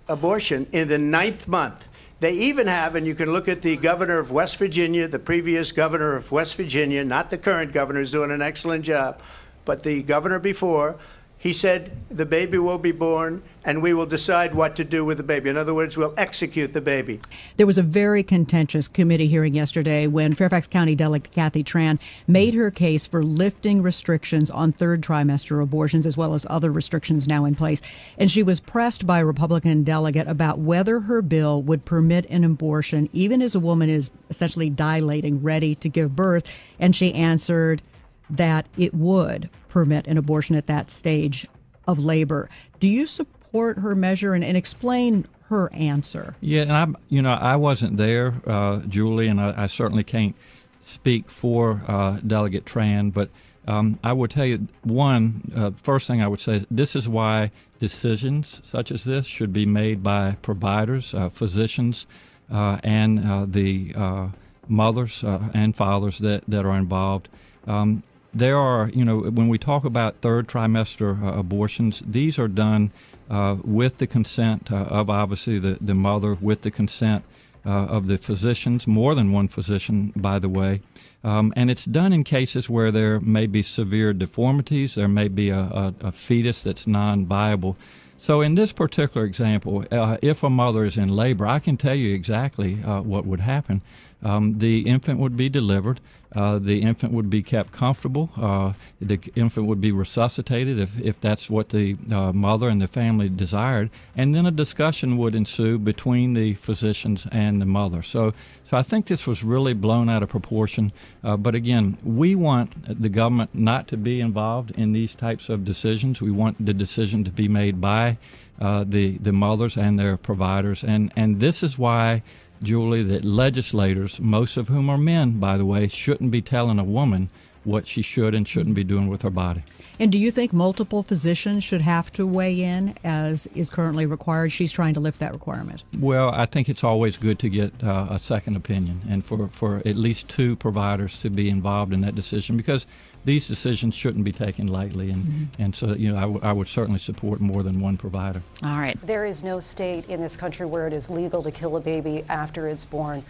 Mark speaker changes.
Speaker 1: abortion in the 9th month. They even have, and you can look at the governor of West Virginia, the previous governor of West Virginia, not the current governor, who's doing an excellent job, but the governor before. He said the baby will be born and we will decide what to do with the baby. In other words, we'll execute the baby.
Speaker 2: There was a very contentious committee hearing yesterday when Fairfax County Delegate Kathy Tran made her case for lifting restrictions on third trimester abortions as well as other restrictions now in place. And she was pressed by a Republican delegate about whether her bill would permit an abortion even as a woman is essentially dilating, ready to give birth. And she answered that it would permit an abortion at that stage of labor. Do you support her measure and explain her answer?
Speaker 3: Yeah, and I wasn't there, Julie, and I certainly can't speak for Delegate Tran, but I would tell you, first thing I would say is this is why decisions such as this should be made by providers, physicians, and the mothers and fathers that are involved. There are, when we talk about third trimester abortions, these are done with the consent of obviously the mother, with the consent of the physicians, more than one physician, by the way. And it's done in cases where there may be severe deformities, there may be a fetus that's non-viable. So in this particular example, if a mother is in labor, I can tell you exactly what would happen. The infant would be delivered. The infant would be kept comfortable. The infant would be resuscitated if that's what the mother and the family desired. And then a discussion would ensue between the physicians and the mother. So I think this was really blown out of proportion. But again, we want the government not to be involved in these types of decisions. We want the decision to be made by the mothers and their providers. And this is why, Julie, that legislators, most of whom are men, by the way, shouldn't be telling a woman what she should and shouldn't be doing with her body.
Speaker 2: And do you think multiple physicians should have to weigh in, as is currently required? She's trying to lift that requirement.
Speaker 3: Well, I think it's always good to get a second opinion and for at least two providers to be involved in that decision, because these decisions shouldn't be taken lightly. And so, I would certainly support more than one provider.
Speaker 2: All right.
Speaker 4: There is no state in this country where it is legal to kill a baby after it's born.